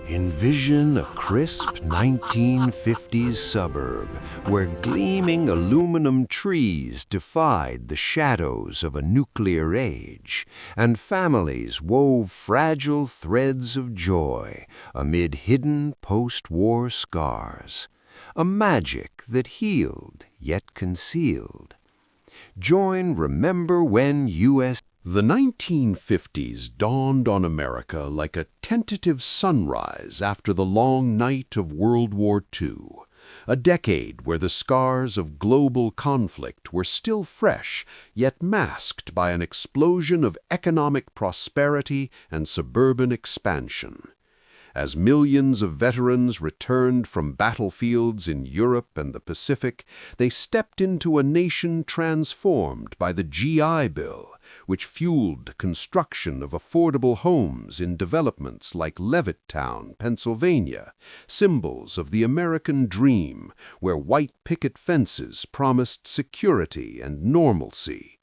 Envision a crisp 1950s suburb where gleaming aluminum trees defied the shadows of a nuclear age, and families wove fragile threads of joy amid hidden post-war scars. A magic that healed yet concealed. Join Remember When U.S. The 1950s dawned on America like a tentative sunrise after the long night of World War II, a decade where the scars of global conflict were still fresh, yet masked by an explosion of economic prosperity and suburban expansion. As millions of veterans returned from battlefields in Europe and the Pacific, they stepped into a nation transformed by the GI Bill, which fueled construction of affordable homes in developments like Levittown, Pennsylvania, symbols of the American dream, where white picket fences promised security and normalcy.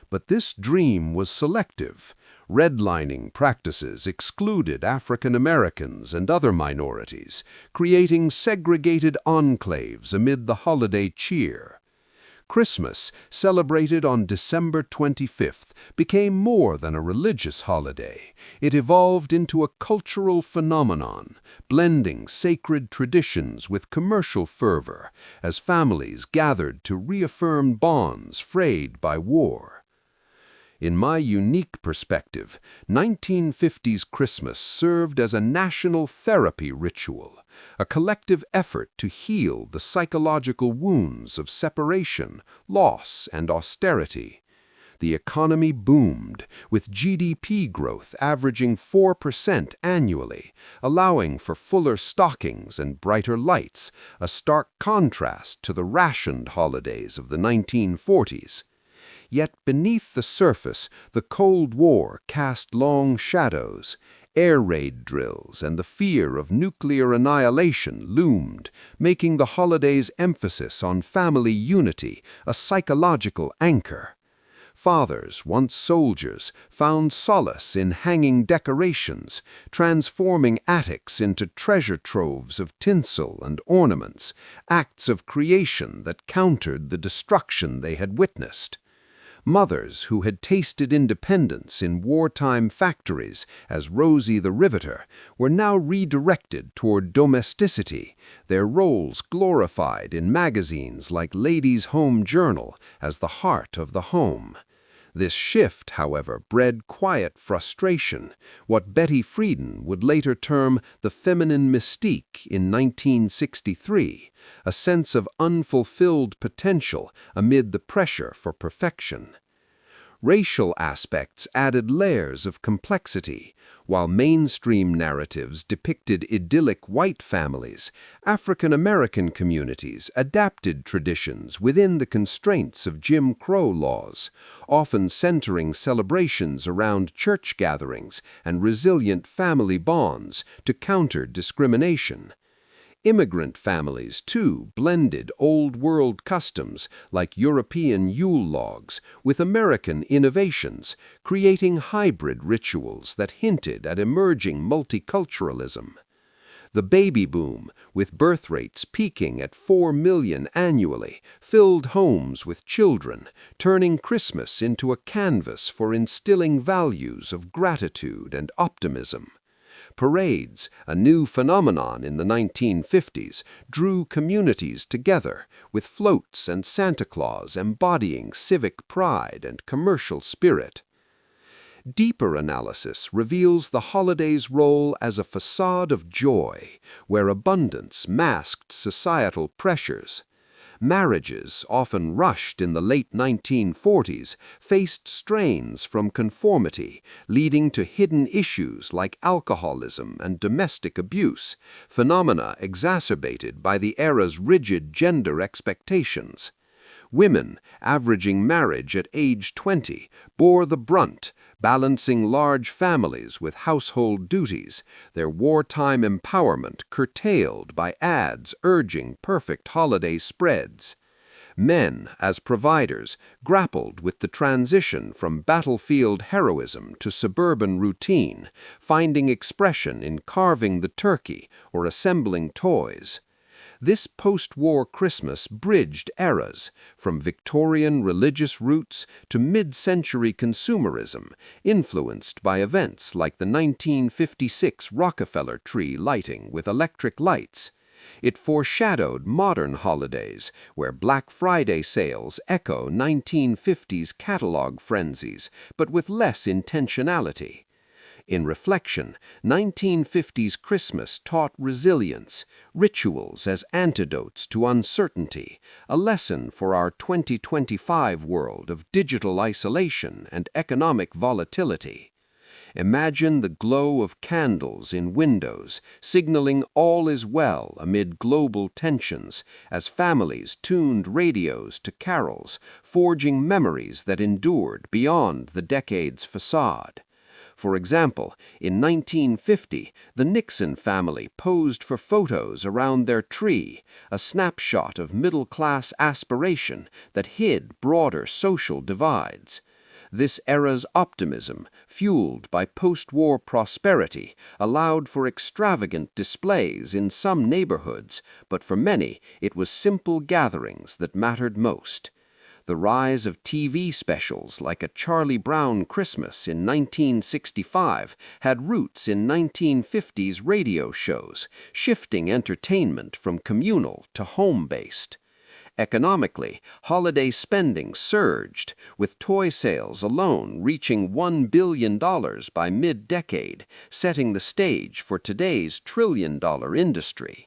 But this dream was selective. Redlining practices excluded African Americans and other minorities, creating segregated enclaves amid the holiday cheer. Christmas, celebrated on December 25th, became more than a religious holiday. It evolved into a cultural phenomenon, blending sacred traditions with commercial fervor as families gathered to reaffirm bonds frayed by war. In my unique perspective, 1950s Christmas served as a national therapy ritual, a collective effort to heal the psychological wounds of separation, loss, and austerity. The economy boomed, with GDP growth averaging 4% annually, allowing for fuller stockings and brighter lights, a stark contrast to the rationed holidays of the 1940s. Yet beneath the surface, the Cold War cast long shadows. Air raid drills and the fear of nuclear annihilation loomed, making the holiday's emphasis on family unity a psychological anchor. Fathers, once soldiers, found solace in hanging decorations, transforming attics into treasure troves of tinsel and ornaments, acts of creation that countered the destruction they had witnessed. Mothers who had tasted independence in wartime factories as Rosie the Riveter were now redirected toward domesticity, their roles glorified in magazines like Ladies' Home Journal as the heart of the home. This shift, however, bred quiet frustration, what Betty Friedan would later term the feminine mystique in 1963, a sense of unfulfilled potential amid the pressure for perfection. Racial aspects added layers of complexity. While mainstream narratives depicted idyllic white families, African American communities adapted traditions within the constraints of Jim Crow laws, often centering celebrations around church gatherings and resilient family bonds to counter discrimination. Immigrant families, too, blended old-world customs like European Yule logs with American innovations, creating hybrid rituals that hinted at emerging multiculturalism. The baby boom, with birth rates peaking at 4 million annually, filled homes with children, turning Christmas into a canvas for instilling values of gratitude and optimism. Parades, a new phenomenon in the 1950s, drew communities together, with floats and Santa Claus embodying civic pride and commercial spirit. Deeper analysis reveals the holiday's role as a facade of joy, where abundance masked societal pressures. Marriages, often rushed in the late 1940s, faced strains from conformity, leading to hidden issues like alcoholism and domestic abuse, phenomena exacerbated by the era's rigid gender expectations. Women, averaging marriage at age 20, bore the brunt, balancing large families with household duties, their wartime empowerment curtailed by ads urging perfect holiday spreads. Men, as providers, grappled with the transition from battlefield heroism to suburban routine, finding expression in carving the turkey or assembling toys. This post-war Christmas bridged eras, from Victorian religious roots to mid-century consumerism, influenced by events like the 1956 Rockefeller tree lighting with electric lights. It foreshadowed modern holidays, where Black Friday sales echo 1950s catalog frenzies, but with less intentionality. In reflection, 1950s Christmas taught resilience, rituals as antidotes to uncertainty, a lesson for our 2025 world of digital isolation and economic volatility. Imagine the glow of candles in windows, signaling all is well amid global tensions, as families tuned radios to carols, forging memories that endured beyond the decade's facade. For example, in 1950, the Nixon family posed for photos around their tree, a snapshot of middle-class aspiration that hid broader social divides. This era's optimism, fueled by post-war prosperity, allowed for extravagant displays in some neighborhoods, but for many it was simple gatherings that mattered most. The rise of TV specials like A Charlie Brown Christmas in 1965 had roots in 1950s radio shows, shifting entertainment from communal to home-based. Economically, holiday spending surged, with toy sales alone reaching $1 billion by mid-decade, setting the stage for today's trillion-dollar industry.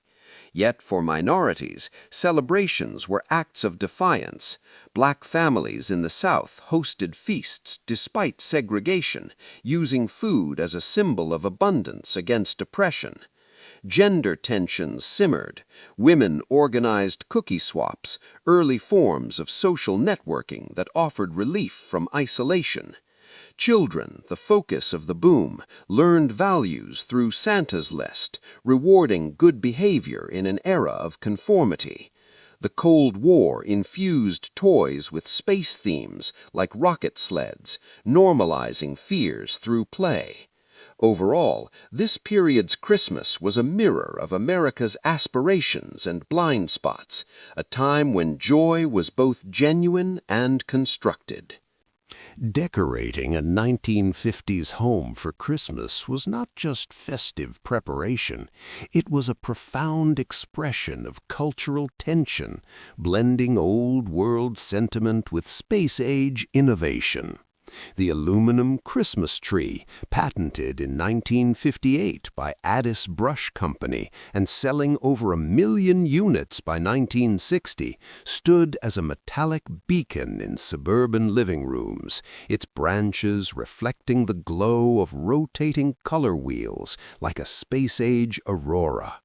Yet for minorities, celebrations were acts of defiance. Black families in the South hosted feasts despite segregation, using food as a symbol of abundance against oppression. Gender tensions simmered. Women organized cookie swaps, early forms of social networking that offered relief from isolation. Children, the focus of the boom, learned values through Santa's list, rewarding good behavior in an era of conformity. The Cold War infused toys with space themes like rocket sleds, normalizing fears through play. Overall, this period's Christmas was a mirror of America's aspirations and blind spots, a time when joy was both genuine and constructed. Decorating a 1950s home for Christmas was not just festive preparation, it was a profound expression of cultural tension, blending old-world sentiment with space-age innovation. The aluminum Christmas tree, patented in 1958 by Addis Brush Company and selling over 1 million units by 1960, stood as a metallic beacon in suburban living rooms, its branches reflecting the glow of rotating color wheels like a space-age aurora.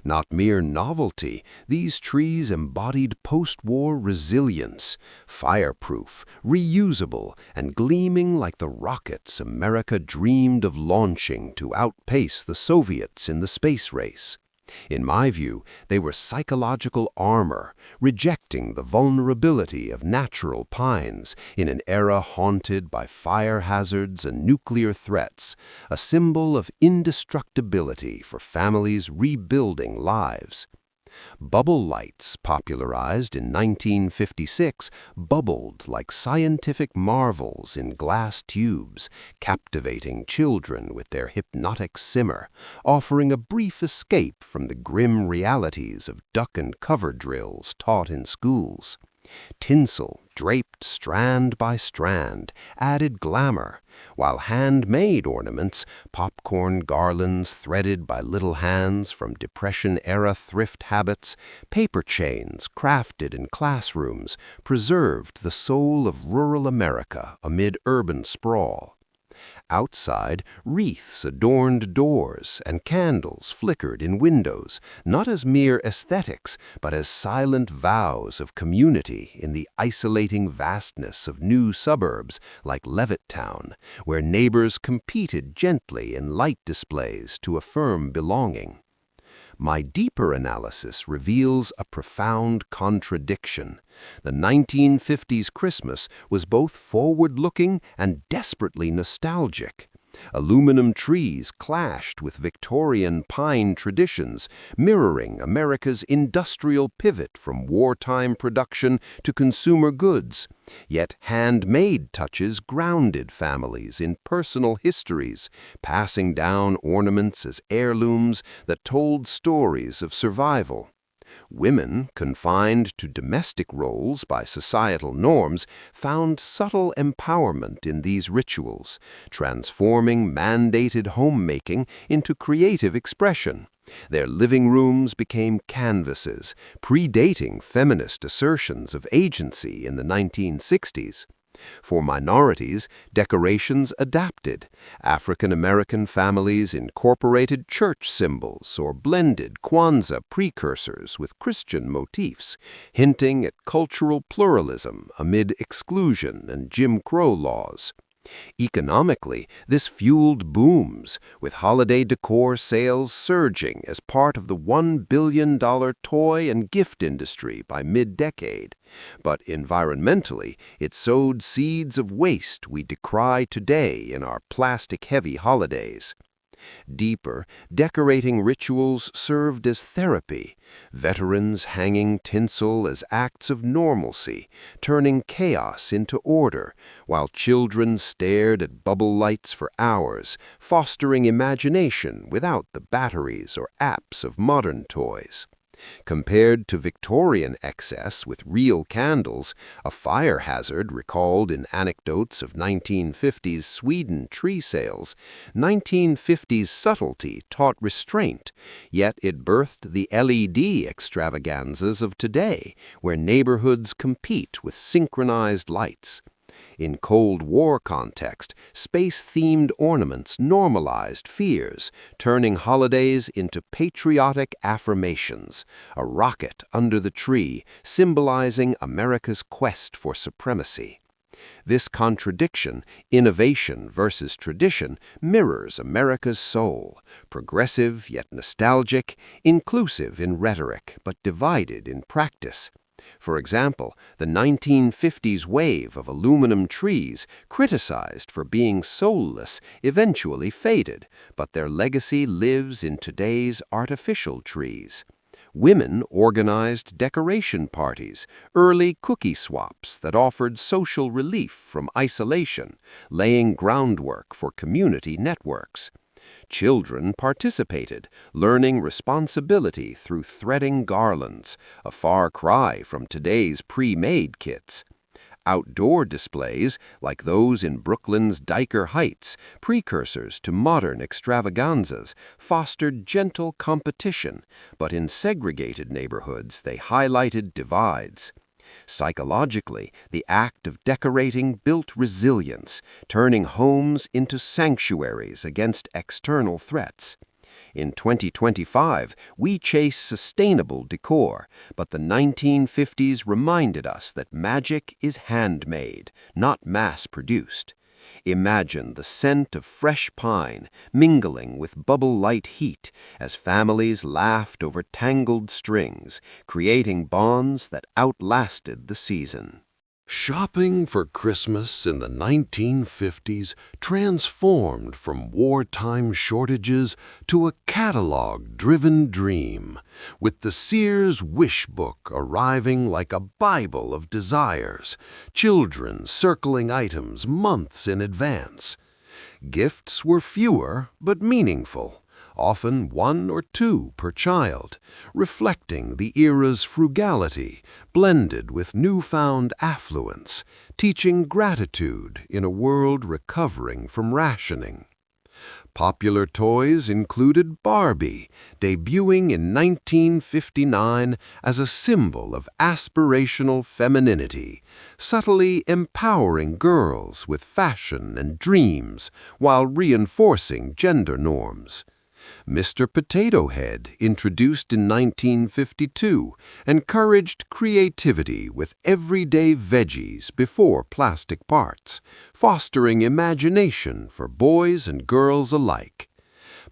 Not mere novelty, these trees embodied post-war resilience, fireproof, reusable, and gleaming like the rockets America dreamed of launching to outpace the Soviets in the space race. In my view, they were psychological armor, rejecting the vulnerability of natural pines in an era haunted by fire hazards and nuclear threats, a symbol of indestructibility for families rebuilding lives. Bubble lights, popularized in 1956, bubbled like scientific marvels in glass tubes, captivating children with their hypnotic simmer, offering a brief escape from the grim realities of duck and cover drills taught in schools. Tinsel, draped strand by strand, added glamour, while handmade ornaments, popcorn garlands threaded by little hands from Depression-era thrift habits, paper chains crafted in classrooms, preserved the soul of rural America amid urban sprawl. Outside, wreaths adorned doors and candles flickered in windows, not as mere aesthetics, but as silent vows of community in the isolating vastness of new suburbs like Levittown, where neighbors competed gently in light displays to affirm belonging. My deeper analysis reveals a profound contradiction. The 1950s Christmas was both forward-looking and desperately nostalgic. Aluminum trees clashed with Victorian pine traditions, mirroring America's industrial pivot from wartime production to consumer goods. Yet handmade touches grounded families in personal histories, passing down ornaments as heirlooms that told stories of survival. Women, confined to domestic roles by societal norms, found subtle empowerment in these rituals, transforming mandated homemaking into creative expression. Their living rooms became canvases, predating feminist assertions of agency in the 1960s. For minorities, decorations adapted. African American families incorporated church symbols or blended Kwanzaa precursors with Christian motifs, hinting at cultural pluralism amid exclusion and Jim Crow laws. Economically, this fueled booms, with holiday decor sales surging as part of the $1 billion toy and gift industry by mid-decade. But environmentally, it sowed seeds of waste we decry today in our plastic-heavy holidays. Deeper, decorating rituals served as therapy, veterans hanging tinsel as acts of normalcy, turning chaos into order, while children stared at bubble lights for hours, fostering imagination without the batteries or apps of modern toys. Compared to Victorian excess with real candles, a fire hazard recalled in anecdotes of 1950s Sweden tree sales, 1950s subtlety taught restraint, yet it birthed the LED extravaganzas of today, where neighborhoods compete with synchronized lights. In Cold War context, space-themed ornaments normalized fears, turning holidays into patriotic affirmations, a rocket under the tree symbolizing America's quest for supremacy. This contradiction, innovation versus tradition, mirrors America's soul, progressive yet nostalgic, inclusive in rhetoric but divided in practice. For example, the 1950s wave of aluminum trees, criticized for being soulless, eventually faded, but their legacy lives in today's artificial trees. Women organized decoration parties, early cookie swaps that offered social relief from isolation, laying groundwork for community networks. Children participated, learning responsibility through threading garlands, a far cry from today's pre-made kits. Outdoor displays, like those in Brooklyn's Dyker Heights, precursors to modern extravaganzas, fostered gentle competition, but in segregated neighborhoods they highlighted divides. Psychologically, the act of decorating built resilience, turning homes into sanctuaries against external threats. In 2025, we chase sustainable decor, but the 1950s reminded us that magic is handmade, not mass-produced. Imagine the scent of fresh pine mingling with bubble light heat as families laughed over tangled strings, creating bonds that outlasted the season. Shopping for Christmas in the 1950s transformed from wartime shortages to a catalog-driven dream, with the Sears Wish Book arriving like a Bible of desires, children circling items months in advance. Gifts were fewer but meaningful, often one or two per child, reflecting the era's frugality blended with newfound affluence, teaching gratitude in a world recovering from rationing. Popular toys included Barbie, debuting in 1959 as a symbol of aspirational femininity, subtly empowering girls with fashion and dreams while reinforcing gender norms. Mr. Potato Head, introduced in 1952, encouraged creativity with everyday veggies before plastic parts, fostering imagination for boys and girls alike.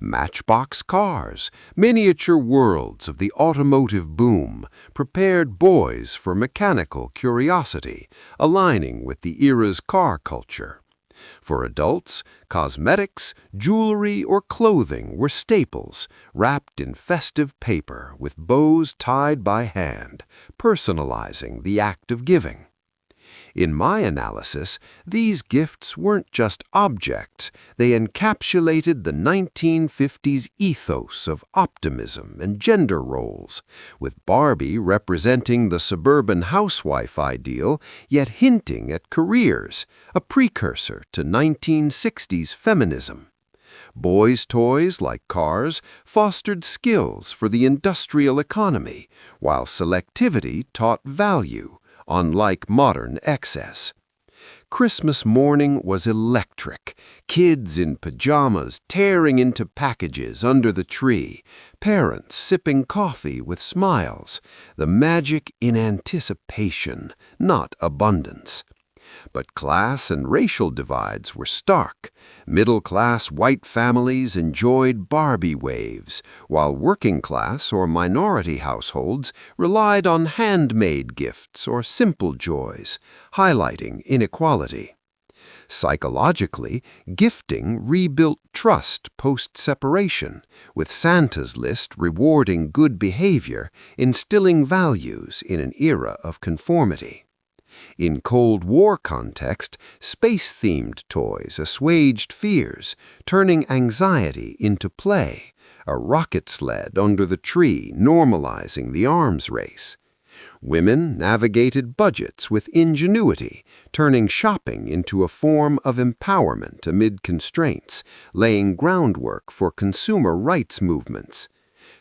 Matchbox cars, miniature worlds of the automotive boom, prepared boys for mechanical curiosity, aligning with the era's car culture. For adults, cosmetics, jewelry, or clothing were staples, wrapped in festive paper with bows tied by hand, personalizing the act of giving. In my analysis, these gifts weren't just objects, they encapsulated the 1950s ethos of optimism and gender roles, with Barbie representing the suburban housewife ideal, yet hinting at careers, a precursor to 1960s feminism. Boys' toys, like cars, fostered skills for the industrial economy, while selectivity taught value, unlike modern excess. Christmas morning was electric, kids in pajamas tearing into packages under the tree, parents sipping coffee with smiles, the magic in anticipation, not abundance. But class and racial divides were stark. Middle-class white families enjoyed Barbie waves, while working-class or minority households relied on handmade gifts or simple joys, highlighting inequality. Psychologically, gifting rebuilt trust post-separation, with Santa's list rewarding good behavior, instilling values in an era of conformity. In Cold War context, space-themed toys assuaged fears, turning anxiety into play, a rocket sled under the tree normalizing the arms race. Women navigated budgets with ingenuity, turning shopping into a form of empowerment amid constraints, laying groundwork for consumer rights movements.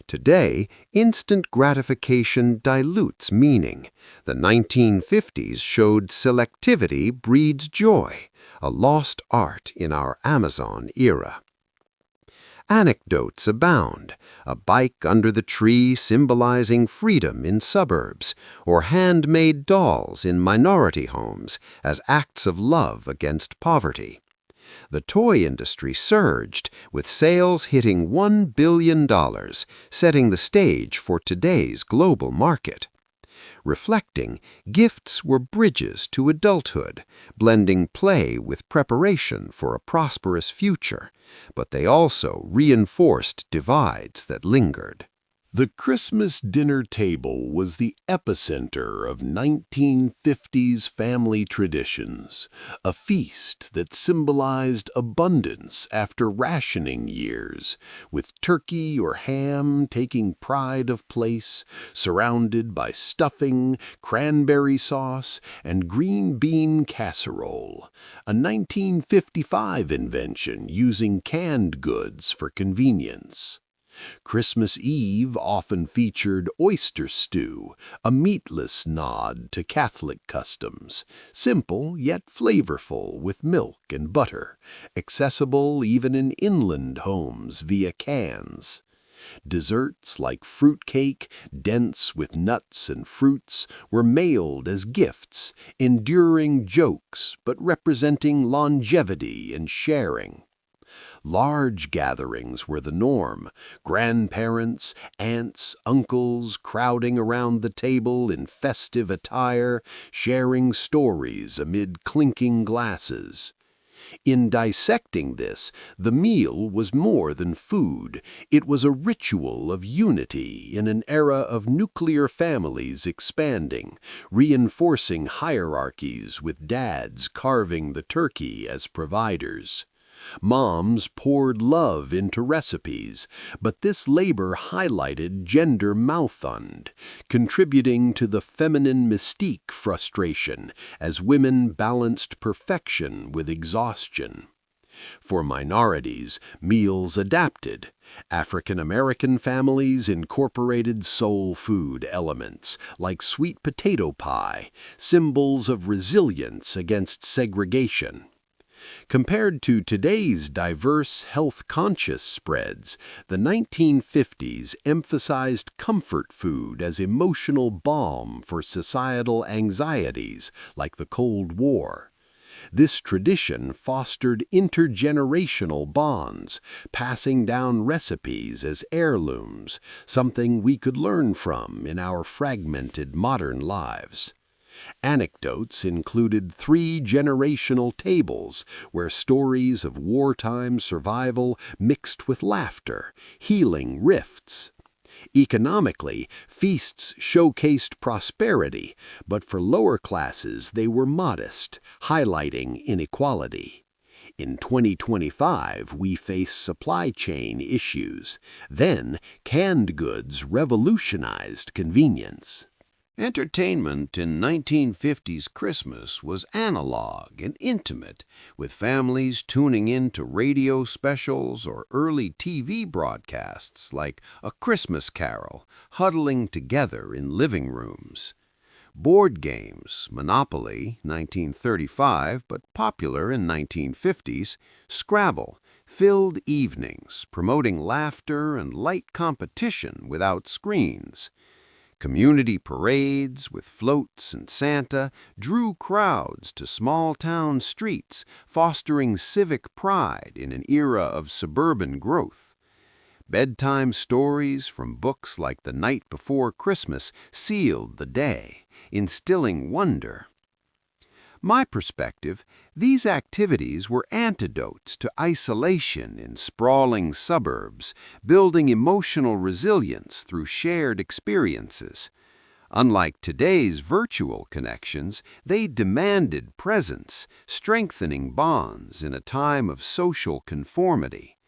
Today, instant gratification dilutes meaning. The 1950s showed selectivity breeds joy, a lost art in our Amazon era. Anecdotes abound, a bike under the tree symbolizing freedom in suburbs, or handmade dolls in minority homes as acts of love against poverty. The toy industry surged, with sales hitting $1 billion, setting the stage for today's global market. Reflecting, gifts were bridges to adulthood, blending play with preparation for a prosperous future, but they also reinforced divides that lingered. The Christmas dinner table was the epicenter of 1950s family traditions, a feast that symbolized abundance after rationing years, with turkey or ham taking pride of place, surrounded by stuffing, cranberry sauce, and green bean casserole, a 1955 invention using canned goods for convenience. Christmas Eve often featured oyster stew, a meatless nod to Catholic customs, simple yet flavorful with milk and butter, accessible even in inland homes via cans. Desserts like fruitcake, dense with nuts and fruits, were mailed as gifts, enduring jokes but representing longevity and sharing. Large gatherings were the norm, grandparents, aunts, uncles crowding around the table in festive attire, sharing stories amid clinking glasses. In dissecting this, the meal was more than food. It was a ritual of unity in an era of nuclear families expanding, reinforcing hierarchies with dads carving the turkey as providers. Moms poured love into recipes, but this labor highlighted gender mouthfund, contributing to the feminine mystique frustration as women balanced perfection with exhaustion. For minorities, meals adapted. African American families incorporated soul food elements like sweet potato pie, symbols of resilience against segregation. Compared to today's diverse, health-conscious spreads, the 1950s emphasized comfort food as emotional balm for societal anxieties like the Cold War. This tradition fostered intergenerational bonds, passing down recipes as heirlooms, something we could learn from in our fragmented modern lives. Anecdotes included 3 generational tables where stories of wartime survival mixed with laughter, healing rifts. Economically, feasts showcased prosperity, but for lower classes they were modest, highlighting inequality. In 2025, we face supply chain issues. Then, canned goods revolutionized convenience. Entertainment in 1950s Christmas was analog and intimate, with families tuning in to radio specials or early TV broadcasts like A Christmas Carol, huddling together in living rooms. Board games, Monopoly, 1935, but popular in 1950s, Scrabble, filled evenings, promoting laughter and light competition without screens. Community parades with floats and Santa drew crowds to small-town streets, fostering civic pride in an era of suburban growth. Bedtime stories from books like The Night Before Christmas sealed the day, instilling wonder. My perspective, these activities were antidotes to isolation in sprawling suburbs, building emotional resilience through shared experiences. Unlike today's virtual connections, they demanded presence, strengthening bonds in a time of social conformity.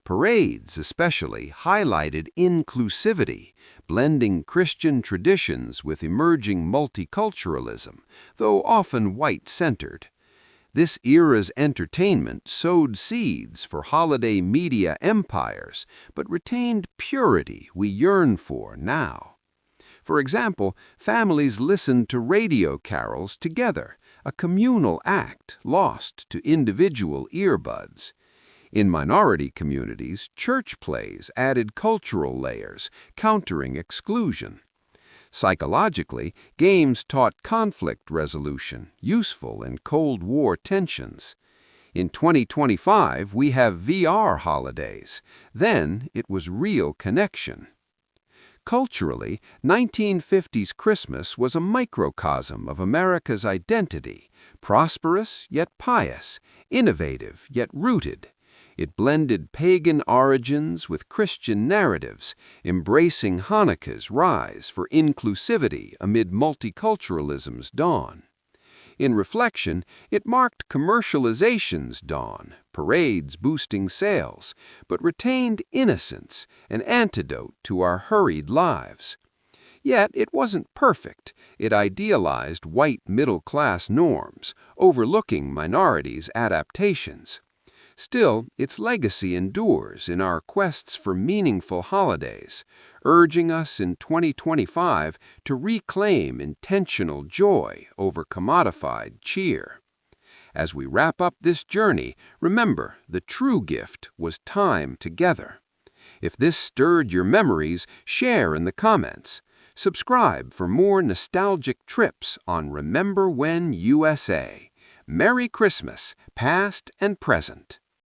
Parades especially highlighted inclusivity, blending Christian traditions with emerging multiculturalism, though often white-centered. This era's entertainment sowed seeds for holiday media empires, but retained purity we yearn for now. For example, families listened to radio carols together, a communal act lost to individual earbuds. In minority communities, church plays added cultural layers, countering exclusion. Psychologically, games taught conflict resolution, useful in Cold War tensions. In 2025, we have VR holidays. Then it was real connection. Culturally, 1950s Christmas was a microcosm of America's identity, prosperous yet pious, innovative yet rooted. It blended pagan origins with Christian narratives, embracing Hanukkah's rise for inclusivity amid multiculturalism's dawn. In reflection, it marked commercialization's dawn, parades boosting sales, but retained innocence, an antidote to our hurried lives. Yet it wasn't perfect. It idealized white middle-class norms, overlooking minorities' adaptations. Still, its legacy endures in our quests for meaningful holidays, urging us in 2025 to reclaim intentional joy over commodified cheer. As we wrap up this journey, remember, the true gift was time together. If this stirred your memories, share in the comments. Subscribe for more nostalgic trips on Remember When USA. Merry Christmas, past and present.